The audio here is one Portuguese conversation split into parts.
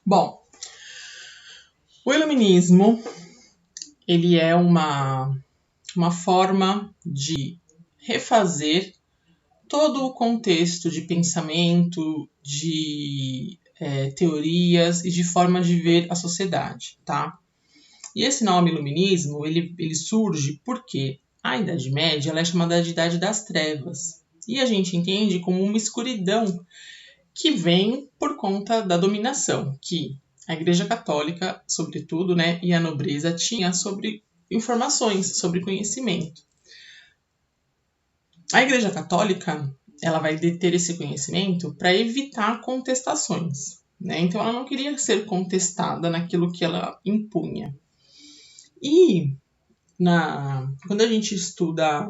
Bom, o iluminismo, ele é uma forma de refazer todo o contexto de pensamento, de teorias e de forma de ver a sociedade, tá? E esse nome iluminismo, ele surge porque a Idade Média ela é chamada de Idade das Trevas. E a gente entende como uma escuridão que vem por conta da dominação que a Igreja Católica, sobretudo, né, e a nobreza tinha sobre informações, sobre conhecimento. A Igreja Católica ela vai deter esse conhecimento para evitar contestações, né? Então ela não queria ser contestada naquilo que ela impunha. E quando a gente estuda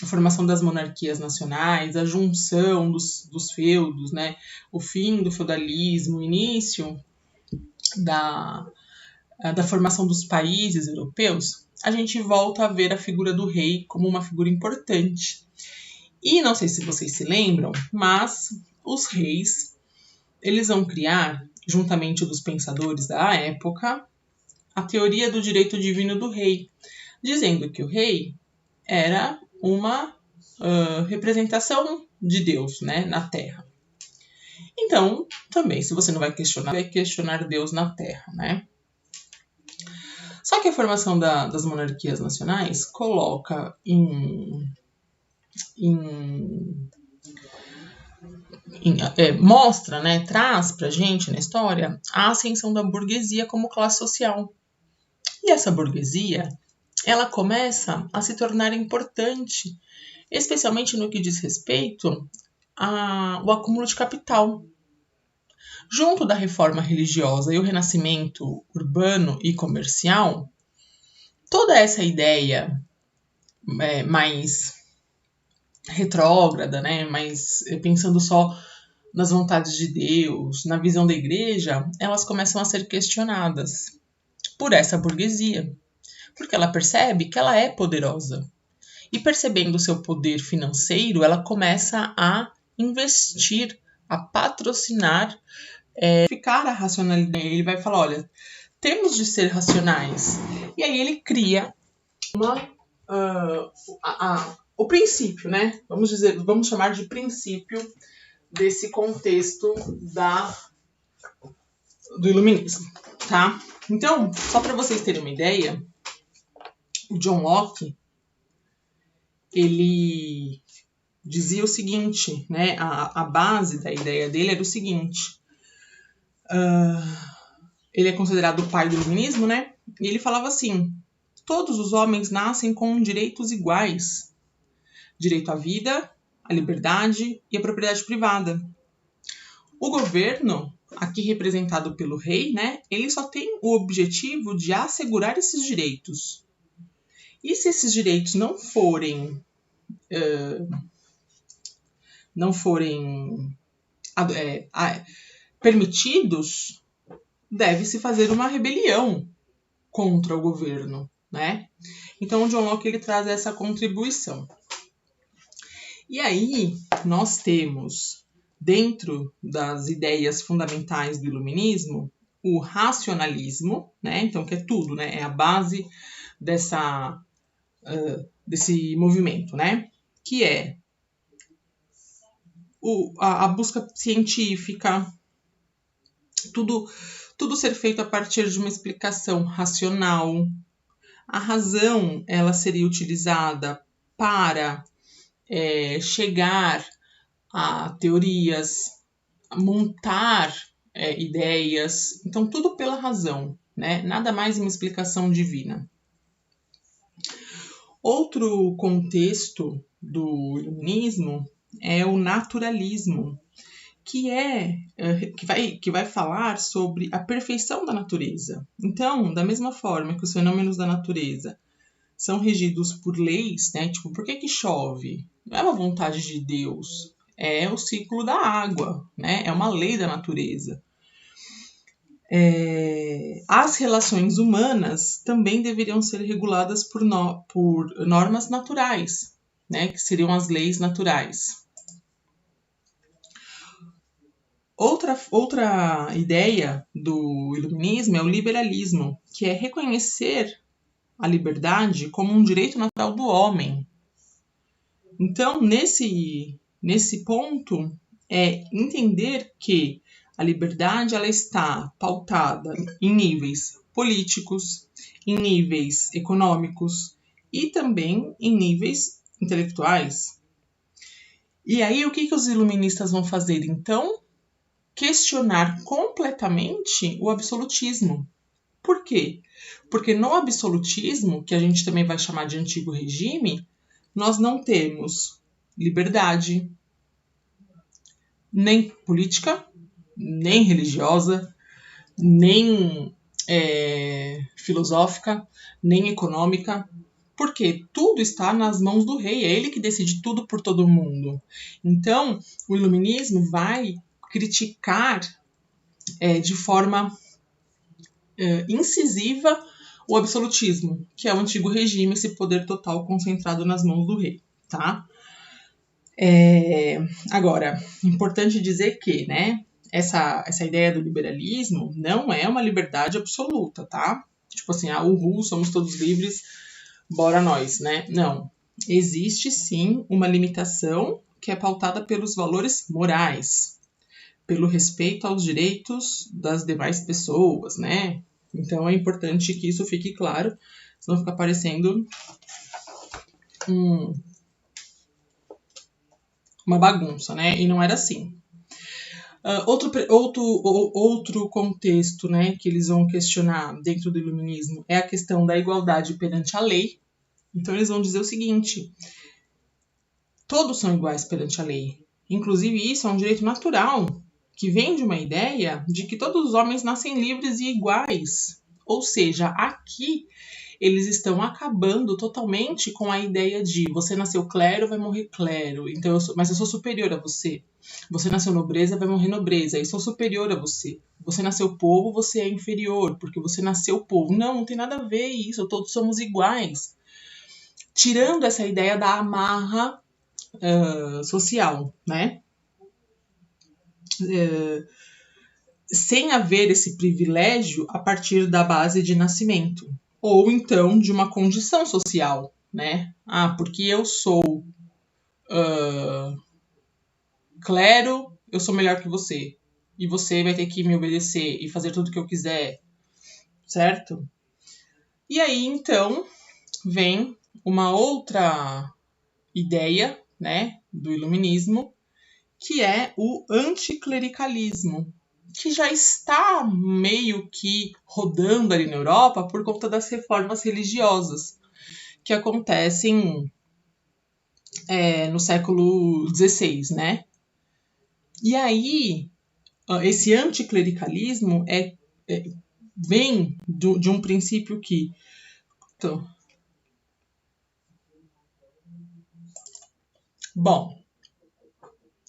a formação das monarquias nacionais, a junção dos feudos, né? O fim do feudalismo, o início da formação dos países europeus, a gente volta a ver a figura do rei como uma figura importante. E não sei se vocês se lembram, mas os reis, eles vão criar, juntamente dos pensadores da época, a teoria do direito divino do rei, dizendo que o rei era uma representação de Deus, né, na Terra. Então, também, se você não vai questionar Deus na Terra, né? Só que a formação das monarquias nacionais coloca mostra, né, traz pra gente na história a ascensão da burguesia como classe social. E essa burguesia, ela começa a se tornar importante, especialmente no que diz respeito ao acúmulo de capital. Junto da reforma religiosa e o renascimento urbano e comercial, toda essa ideia mais retrógrada, né, mais pensando só nas vontades de Deus, na visão da igreja, elas começam a ser questionadas por essa burguesia, porque ela percebe que ela é poderosa. E percebendo o seu poder financeiro, ela começa a investir, a patrocinar, ficar a racionalidade. Ele vai falar, olha, temos de ser racionais. E aí ele cria o princípio, né? Vamos chamar de princípio desse contexto do iluminismo, tá? Então, só para vocês terem uma ideia, o John Locke, ele dizia o seguinte, né? A base da ideia dele era o seguinte. Ele é considerado o pai do iluminismo, né? E ele falava assim: todos os homens nascem com direitos iguais. Direito à vida, à liberdade e à propriedade privada. O governo, aqui representado pelo rei, né? Ele só tem o objetivo de assegurar esses direitos. E se esses direitos não forem permitidos, deve-se fazer uma rebelião contra o governo, né? Então, o John Locke ele traz essa contribuição. E aí, nós temos, dentro das ideias fundamentais do iluminismo, o racionalismo, né? Então, que é tudo, né? É a base desse movimento, né? Que é a busca científica, tudo ser feito a partir de uma explicação racional. A razão, ela seria utilizada para chegar a teorias, a montar ideias. Então, tudo pela razão, né? Nada mais uma explicação divina. Outro contexto do iluminismo é o naturalismo, que vai falar sobre a perfeição da natureza. Então, da mesma forma que os fenômenos da natureza são regidos por leis, né? Tipo, por que chove? Não é uma vontade de Deus, é o ciclo da água, né? É uma lei da natureza. As relações humanas também deveriam ser reguladas por normas naturais, né? Que seriam as leis naturais. Outra ideia do iluminismo é o liberalismo, que é reconhecer a liberdade como um direito natural do homem. Então, nesse ponto, é entender que a liberdade ela está pautada em níveis políticos, em níveis econômicos e também em níveis intelectuais. E aí, o que os iluministas vão fazer, então? Questionar completamente o absolutismo. Por quê? Porque no absolutismo, que a gente também vai chamar de antigo regime, nós não temos liberdade, nem política, nem religiosa, nem filosófica, nem econômica, porque tudo está nas mãos do rei, é ele que decide tudo por todo mundo. Então, o iluminismo vai criticar de forma incisiva o absolutismo, que é o antigo regime, esse poder total concentrado nas mãos do rei, tá? Agora, importante dizer que, né, essa ideia do liberalismo não é uma liberdade absoluta, tá? Tipo assim, uhul, somos todos livres, bora nós, né? Não. Existe sim uma limitação que é pautada pelos valores morais, pelo respeito aos direitos das demais pessoas, né? Então é importante que isso fique claro, senão fica parecendo uma bagunça, né? E não era assim. Outro contexto, né, que eles vão questionar dentro do iluminismo é a questão da igualdade perante a lei. Então eles vão dizer o seguinte: todos são iguais perante a lei. Inclusive isso é um direito natural, que vem de uma ideia de que todos os homens nascem livres e iguais. Ou seja, aqui eles estão acabando totalmente com a ideia de você nasceu clero, vai morrer clero, então mas eu sou superior a você. Você nasceu nobreza, vai morrer nobreza, eu sou superior a você. Você nasceu povo, você é inferior, porque você nasceu povo. Não tem nada a ver isso, todos somos iguais. Tirando essa ideia da amarra social, né? Sem haver esse privilégio a partir da base de nascimento, ou então de uma condição social, né? Porque eu sou clero, eu sou melhor que você, e você vai ter que me obedecer e fazer tudo o que eu quiser, certo? E aí, então, vem uma outra ideia, né, do iluminismo, que é o anticlericalismo, que já está meio que rodando ali na Europa por conta das reformas religiosas que acontecem no século XVI, né? E aí, esse anticlericalismo vem de um princípio que... Bom,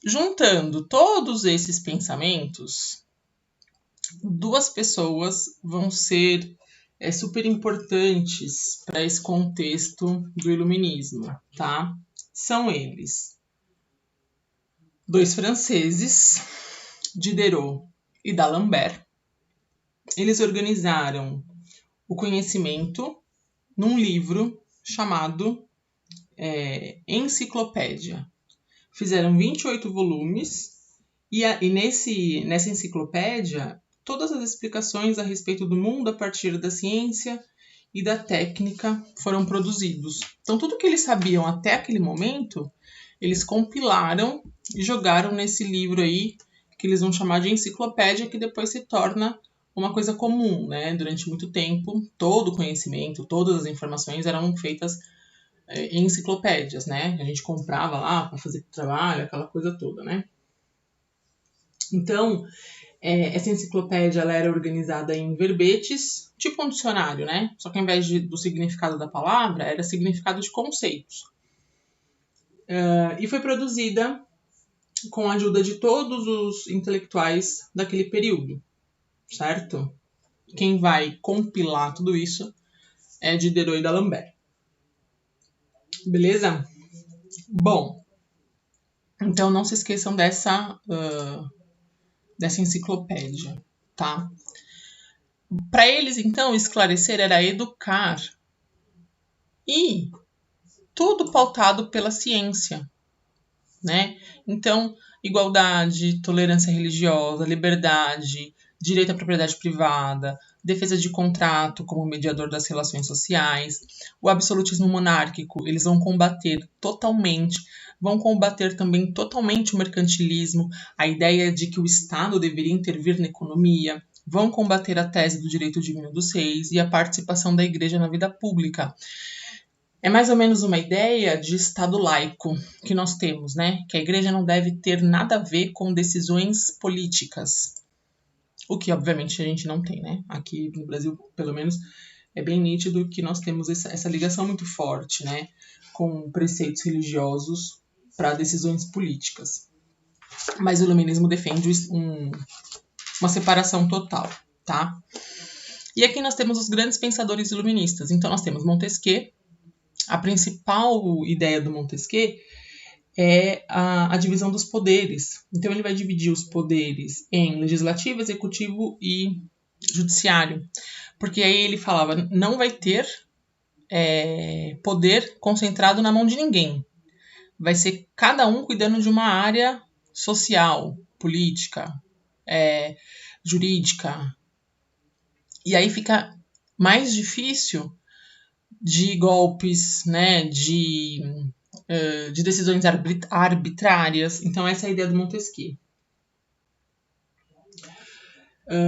juntando todos esses pensamentos, duas pessoas vão ser super importantes para esse contexto do iluminismo, tá? São eles: dois franceses, Diderot e D'Alembert. Eles organizaram o conhecimento num livro chamado Enciclopédia. Fizeram 28 volumes e nessa enciclopédia todas as explicações a respeito do mundo a partir da ciência e da técnica foram produzidos. Então tudo que eles sabiam até aquele momento, eles compilaram e jogaram nesse livro aí, que eles vão chamar de enciclopédia, que depois se torna uma coisa comum, né? Durante muito tempo, todo o conhecimento, todas as informações eram feitas em enciclopédias, né? A gente comprava lá para fazer trabalho, aquela coisa toda, né? Então, essa enciclopédia ela era organizada em verbetes, tipo um dicionário, né? Só que ao invés do significado da palavra, era significado de conceitos. E foi produzida com a ajuda de todos os intelectuais daquele período, certo? Quem vai compilar tudo isso é Diderot e D'Alembert. Beleza? Bom, então não se esqueçam dessa enciclopédia, tá? Para eles, então, esclarecer era educar e tudo pautado pela ciência, né? Então, igualdade, tolerância religiosa, liberdade, direito à propriedade privada, defesa de contrato como mediador das relações sociais, o absolutismo monárquico, eles vão combater também totalmente o mercantilismo, a ideia de que o Estado deveria intervir na economia, vão combater a tese do direito divino dos reis e a participação da igreja na vida pública. É mais ou menos uma ideia de Estado laico que nós temos, né? Que a igreja não deve ter nada a ver com decisões políticas. O que, obviamente, a gente não tem, né? Aqui no Brasil, pelo menos, é bem nítido que nós temos essa ligação muito forte, né? Com preceitos religiosos para decisões políticas. Mas o iluminismo defende uma separação total, tá? E aqui nós temos os grandes pensadores iluministas. Então, nós temos Montesquieu. A principal ideia do Montesquieu é a divisão dos poderes. Então, ele vai dividir os poderes em legislativo, executivo e judiciário. Porque aí ele falava, não vai ter poder concentrado na mão de ninguém. Vai ser cada um cuidando de uma área social, política, jurídica. E aí fica mais difícil de golpes, né, de decisões arbitrárias. Então, essa é a ideia do Montesquieu.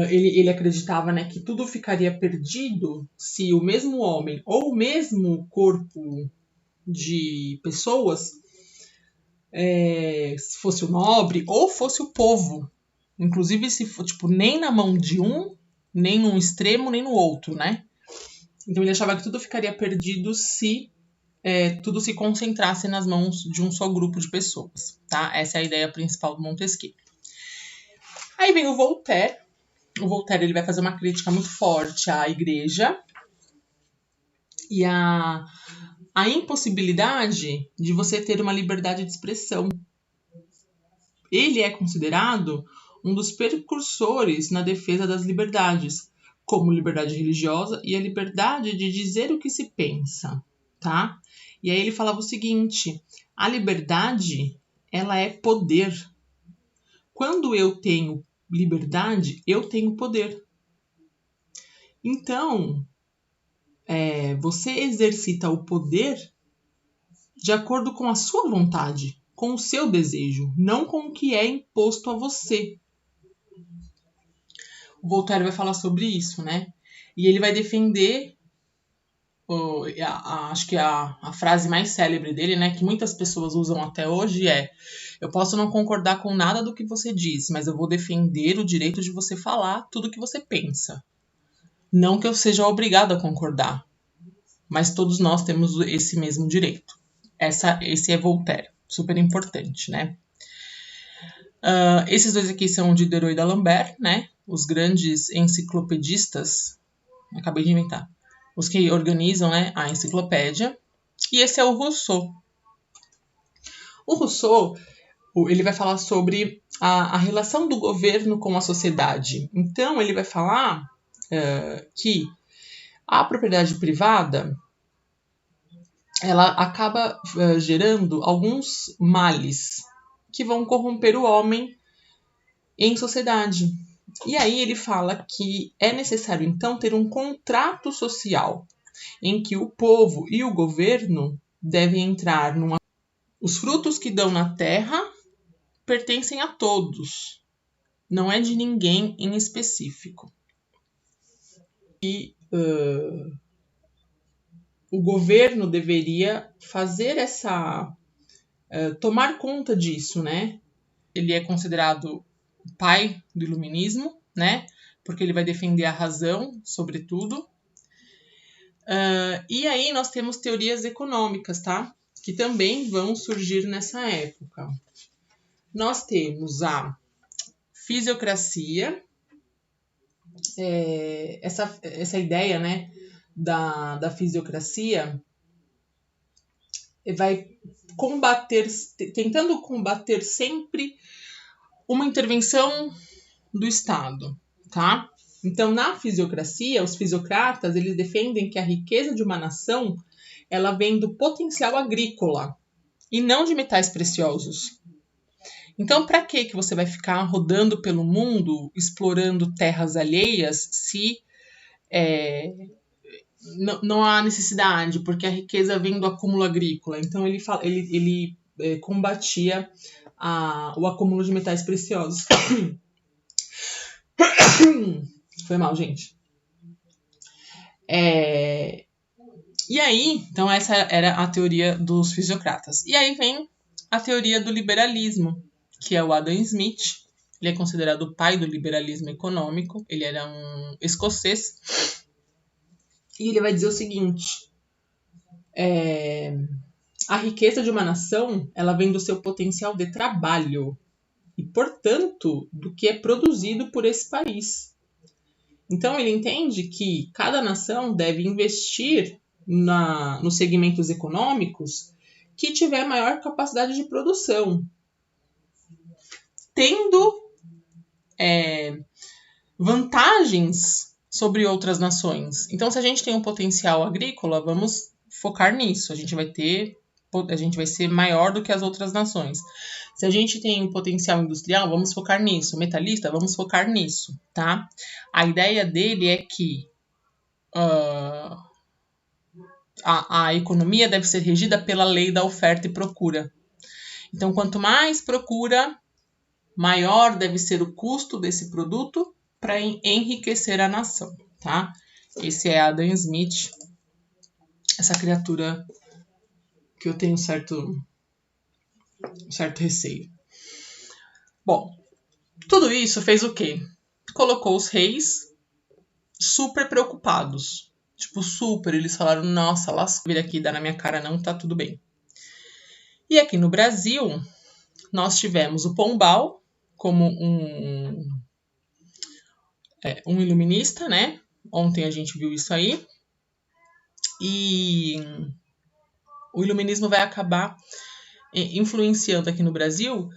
Ele acreditava, né, que tudo ficaria perdido se o mesmo homem ou o mesmo corpo de pessoas fosse o nobre ou fosse o povo. Inclusive, se for, nem na mão de um, nem num extremo, nem no outro, né? Então, ele achava que tudo ficaria perdido se tudo se concentrasse nas mãos de um só grupo de pessoas, tá? Essa é a ideia principal do Montesquieu. Aí vem o Voltaire. O Voltaire ele vai fazer uma crítica muito forte à igreja e à impossibilidade de você ter uma liberdade de expressão. Ele é considerado um dos precursores na defesa das liberdades, como liberdade religiosa e a liberdade de dizer o que se pensa, tá? E aí ele falava o seguinte, a liberdade, ela é poder. Quando eu tenho liberdade, eu tenho poder. Então, você exercita o poder de acordo com a sua vontade, com o seu desejo, não com o que é imposto a você. O Voltaire vai falar sobre isso, né? E ele vai defender, acho que a frase mais célebre dele, né, que muitas pessoas usam até hoje eu posso não concordar com nada do que você diz, mas eu vou defender o direito de você falar tudo o que você pensa. Não que eu seja obrigado a concordar, mas todos nós temos esse mesmo direito. Esse é Voltaire, super importante, né? Esses dois aqui são o Diderot e d'Alembert, né? Os grandes enciclopedistas, acabei de inventar, os que organizam, né, a enciclopédia. E esse é o Rousseau. O Rousseau, ele vai falar sobre a relação do governo com a sociedade. Então, ele vai falar que a propriedade privada ela acaba gerando alguns males que vão corromper o homem em sociedade. E aí ele fala que é necessário, então, ter um contrato social em que o povo e o governo devem entrar numa... Os frutos que dão na terra pertencem a todos, não é de ninguém em específico. E o governo deveria fazer tomar conta disso, né? Ele é considerado o pai do iluminismo, né? Porque ele vai defender a razão, sobretudo. E aí nós temos teorias econômicas, tá? Que também vão surgir nessa época. Nós temos a fisiocracia, essa ideia, né, da fisiocracia vai tentando combater sempre uma intervenção do Estado, tá? Então, na fisiocracia, os fisiocratas, eles defendem que a riqueza de uma nação, ela vem do potencial agrícola e não de metais preciosos. Então, para que você vai ficar rodando pelo mundo, explorando terras alheias, se não há necessidade, porque a riqueza vem do acúmulo agrícola? Então, ele combatia o acúmulo de metais preciosos. Foi mal, gente. E aí, então essa era a teoria dos fisiocratas. E aí vem a teoria do liberalismo, que é o Adam Smith. Ele é considerado o pai do liberalismo econômico. Ele era um escocês. E ele vai dizer o seguinte: a riqueza de uma nação, ela vem do seu potencial de trabalho e, portanto, do que é produzido por esse país. Então, ele entende que cada nação deve investir nos segmentos econômicos que tiver maior capacidade de produção, tendo vantagens sobre outras nações. Então, se a gente tem um potencial agrícola, vamos focar nisso. A gente vai ser maior do que as outras nações. Se a gente tem um potencial industrial, vamos focar nisso. Metalista, vamos focar nisso, tá? A ideia dele é que a economia deve ser regida pela lei da oferta e procura. Então, quanto mais procura, maior deve ser o custo desse produto para enriquecer a nação, tá? Esse é Adam Smith, essa criatura que eu tenho certo receio. Bom, tudo isso fez o quê? Colocou os reis super preocupados. Tipo, super. Eles falaram, nossa, lascou, vir aqui dar na minha cara não, tá tudo bem. E aqui no Brasil, nós tivemos o Pombal como um iluminista, né? Ontem a gente viu isso aí. E o iluminismo vai acabar influenciando aqui no Brasil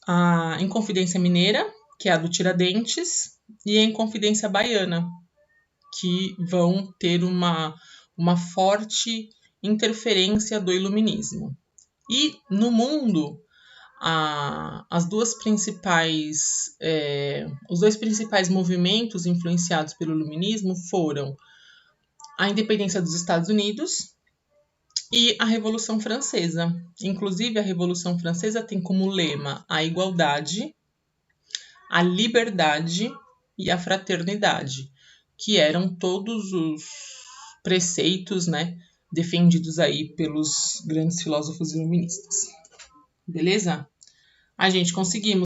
a Inconfidência Mineira, que é a do Tiradentes, e a Inconfidência Baiana, que vão ter uma forte interferência do iluminismo. E no mundo, os dois principais movimentos influenciados pelo iluminismo foram a independência dos Estados Unidos e a Revolução Francesa. Inclusive, a Revolução Francesa tem como lema a igualdade, a liberdade e a fraternidade, que eram todos os preceitos, né, defendidos aí pelos grandes filósofos iluministas. Beleza? A gente conseguimos